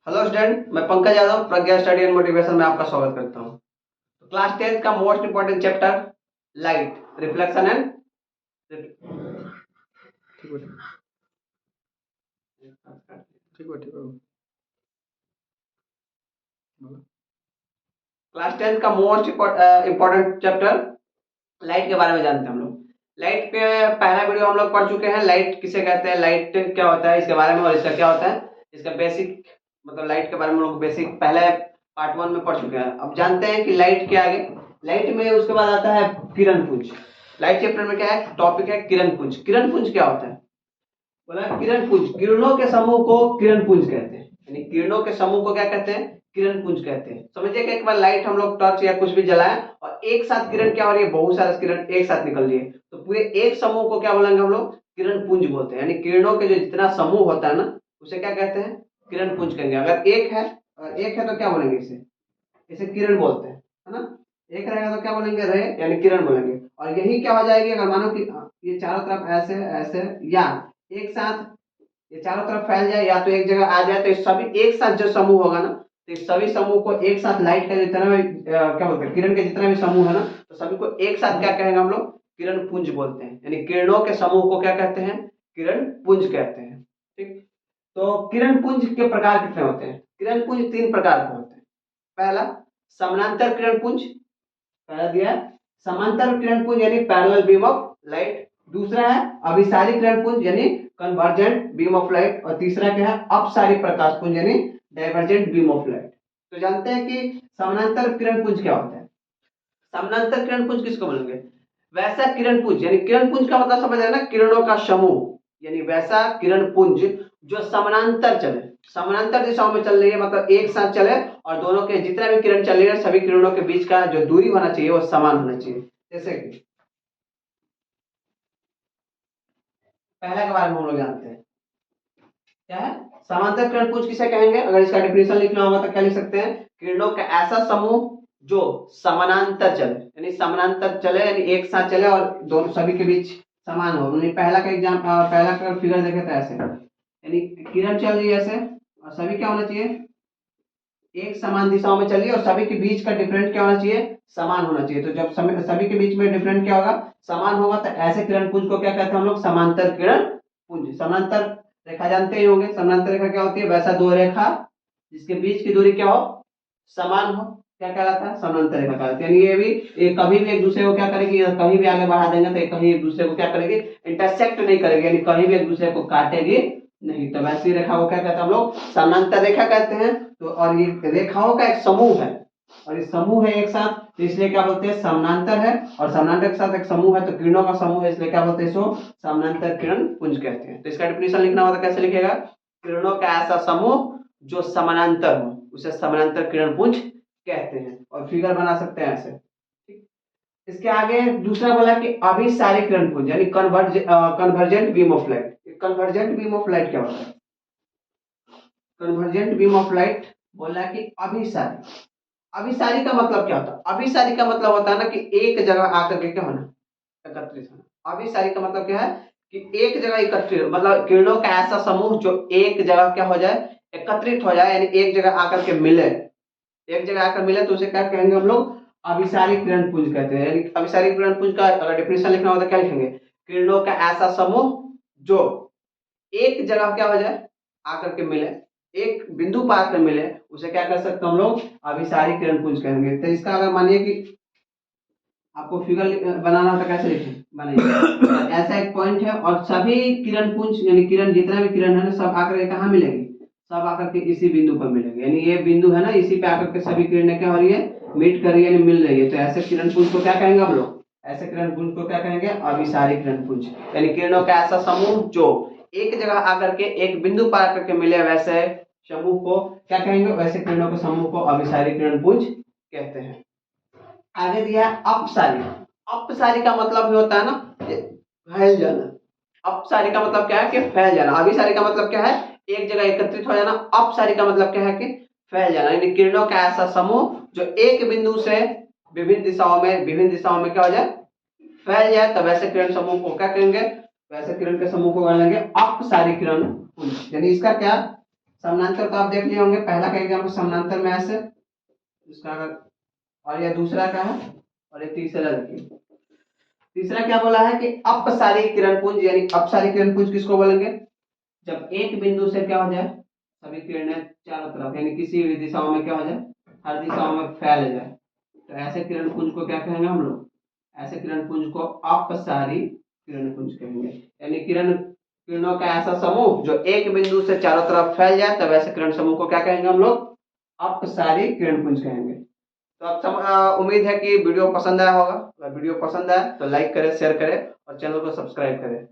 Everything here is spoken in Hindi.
हेलो स्टूडेंट, मैं पंकज यादव प्रज्ञा स्टडी एंड मोटिवेशन में आपका स्वागत करता हूँ। तो क्लास 10th का most important chapter light reflection and ठीक है क्लास 10th का मोस्ट इंपोर्टेंट चैप्टर लाइट के बारे में जानते हैं हम लोग। लाइट के पहला वीडियो हम लोग पढ़ चुके हैं, लाइट किसे कहते हैं, लाइट क्या होता है इसके बारे में और इसका क्या होता है, इसका बेसिक मतलब लाइट के बारे में हम लोग बेसिक पहले पार्ट 1 में पढ़ चुके हैं। अब जानते हैं कि लाइट के आगे लाइट में उसके बाद आता है किरण पुंज। लाइट चैप्टर में क्या है, टॉपिक है किरण पुंज। किरण पुंज क्या होता है, बोला किरण पुंज, किरणों के समूह को किरण पुंज कहते हैं। यानी किरणों के समूह को क्या कहते हैं, किरण पुंज कहते हैं। समझिए कि एक बार लाइट हम लोग टॉर्च या कुछ भी जलाएं और एक साथ किरण क्या हो रही है, बहुत सारे किरण एक साथ निकल रही है, तो पूरे एक समूह को क्या बोलेंगे हम लोग, किरण पुंज बोलते हैं। यानी किरणों के जो जितना समूह होता है ना, उसे क्या कहते हैं, किरण पुंज कहेंगे। अगर एक है तो क्या बोलेंगे, इसे इसे किरण बोलते हैं, है ना। एक रहेगा तो क्या बोलेंगे, रे यानी किरण बोलेंगे। और यही क्या हो जाएगी, अगर मानो कि ये चारों तरफ ऐसे ऐसे या एक साथ ये चारों तरफ फैल जाए या तो एक जगह आ जाए, तो ये सभी एक साथ जो समूह होगा ना, तो इस सभी समूह को एक साथ लाइट का जितना भी क्या बोलते हैं, किरण के जितना भी समूह है ना, तो सभी को एक साथ क्या कहेंगे हम लोग, किरण पुंज बोलते हैं। यानी किरणों के समूह को क्या कहते हैं, किरण पुंज कहते हैं। ठीक। तो किरण पुंज के प्रकार कितने होते हैं, किरण पुंज 3 प्रकार के होते हैं। पहला समानांतर किरण पुंज, पहला दिया है समांतर किरण पुंज यानी पैरेलल बीम ऑफ लाइट। दूसरा है अभिसारी किरण पुंज यानी कन्वर्जेंट बीम ऑफ लाइट। और तीसरा क्या है, अपसारी प्रकाश पुंज यानी डाइवर्जेंट बीम ऑफ लाइट। तो जानते हैं कि समानांतर किरण पुंज क्या होता है। समानांतर किरण पुंज किसको बोलेंगे, वैसा किरण पुंज, यानी किरण पुंज का मतलब समझ रहे ना, किरणों का समूह, यानी वैसा किरण पुंज जो समानांतर चले, समानांतर दिशाओं में चल रही है, मतलब एक साथ चले और दोनों के जितना भी किरण चल रही है सभी किरणों के बीच का जो दूरी होना चाहिए वो समान होना चाहिए। जैसे कि पहला के बारे में हम लोग जानते हैं, क्या है समांतर किरण पुंज किसे कहेंगे। अगर इसका डेफिनेशन लिखना होगा तो क्या लिख सकते हैं, किरणों का ऐसा समूह जो समानांतर चले, यानी समानांतर चले यानी एक साथ चले और दोनों सभी के बीच समान हो। पहला का एग्जाम पहला का फिगर देखे तो ऐसे, यानी किरण चल रही है ऐसे और सभी क्या होना चाहिए, एक समान दिशाओं में चल रही है और सभी के बीच का डिफरेंट क्या होना चाहिए, समान होना चाहिए। तो जब सभी के बीच में डिफरेंट क्या होगा, समान होगा, तो ऐसे किरण पुंज को क्या कहते हैं हम लोग, समांतर किरण पुंज। समांतर रेखा जानते ही होंगे, समांतर रेखा क्या होती है, वैसा दो रेखा जिसके बीच की दूरी क्या हो, समान हो, क्या कहलाता है, समांतर रेखा कहलाती है। यानी ये भी कभी भी एक दूसरे को क्या करेगी, कहीं भी आगे बढ़ा देंगे तो कहीं एक दूसरे को क्या करेगी, इंटरसेक्ट नहीं करेगी, यानी कहीं भी एक दूसरे को काटेगी नहीं। तो वैसी रेखा को क्या कहते हैं हम लोग, समानांतर रेखा कहते हैं। तो और ये रेखाओं का एक समूह है और ये समूह है एक साथ, तो इसलिए क्या बोलते हैं, समानांतर है। और समानांतर के साथ एक समूह है तो किरणों का समूह है, इसलिए क्या बोलते हैं, इसको समानांतर किरण पुंज कहते हैं। तो इसका डेफिनेशन लिखना होगा तो कैसे लिखेगा, किरणों का ऐसा समूह जो समानांतर हो उसे समानांतर किरण पुंज कहते हैं। और फिगर बना सकते हैं ऐसे। इसके आगे दूसरा बोला कि अभिसारी किरण पुंज यानी convergent beam of light. Convergent beam of light क्या होता है, कन्वर्जेंट बीम ऑफ लाइट बोला कि अभिसारी। अभिसारी का मतलब क्या होता है, अभिसारी का मतलब होता है ना कि एक जगह आकर के क्या होना, एकत्रित होना। अभिसारी का मतलब क्या है कि एक जगह एकत्रित, मतलब किरणों का ऐसा समूह जो एक जगह क्या हो जाए, एकत्रित हो जाए, यानी एक जगह आकर के मिले, एक जगह आकर मिले तो उसे क्या कहेंगे हम लोग, अभिसारी किरण पुंज कहते हैं। यानी अभिसारी किरण पुंज का अगर डेफिनेशन लिखना हो तो क्या लिखेंगे, किरणों का ऐसा समूह जो एक जगह क्या हो जाए, आकर के मिले, एक बिंदु पर आकर मिले, उसे क्या कर सकते हैं हम लोग, अभिसारी किरण पुंज कहेंगे। तो इसका अगर मानिए कि आपको फिगर बनाना होता कैसे लिखें, बनाइए ऐसा एक पॉइंट है और सभी किरण पुंज यानी किरण जितना भी किरण है ना, सब आकर के कहाँ मिलेंगे, सब आकर के इसी बिंदु पर मिलेंगे। यानी ये बिंदु है ना, इसी पे आकर के सभी किरणें क्या हो रही है, मीट कर रही है, यानी मिल रही है। तो ऐसे किरण पुंज को क्या कहेंगे हम लोग, ऐसे किरण पुंज को क्या कहेंगे, अभिसारी किरण पुंज। यानी किरणों का ऐसा समूह जो एक जगह आकर के एक बिंदु पर आकर के मिले, वैसे समूह को क्या कहेंगे, वैसे किरणों के समूह को अभिसारी किरण पुंज कहते हैं। आगे दिया है अपसारी। अपसारी का मतलब भी होता है ना, फैल जाना। अपसारी का मतलब क्या है कि फैल जाना। अभिसारी का मतलब क्या है, एक जगह एकत्रित हो जाना। अपसारी का मतलब क्या है कि फैल जाना। यानी किरणों का ऐसा समूह जो एक बिंदु से विभिन्न दिशाओं में क्या हो जाए, फैल जाए, तो वैसे किरण समूह को क्या कहेंगे, वैसे किरण के समूह को कहेंगे अपसारी किरण पुंज। यानी इसका क्या समानांतर तो आप देख लिए होंगे, पहला का एग्जाम्पल समानांतर में ऐसे, इसका और ये दूसरा का है, और ये तीसरा देखिए। तीसरा क्या बोला है कि अपसारी किरण पुंज, यानी अपसारी किरण पुंज किसको बोलेंगे, जब एक बिंदु से क्या हो जाए, सभी किरणें चारों तरफ यानी किसी भी दिशाओं में क्या हो जाए, हर दिशाओं में फैल जाए, तो ऐसे किरण पुंज को क्या कहेंगे हम लोग, ऐसे किरण पुंज को अपसारी किरण पुंज कहेंगे। यानी किरणों का ऐसा समूह जो एक बिंदु से चारों तरफ फैल जाए, तब ऐसे किरण समूह को क्या कहेंगे हम लोग, अपसारी किरण पुंज कहेंगे। तो अब उम्मीद है कि वीडियो पसंद आया होगा। अगर वीडियो पसंद आया तो लाइक करें, शेयर करें और चैनल को सब्सक्राइब करें।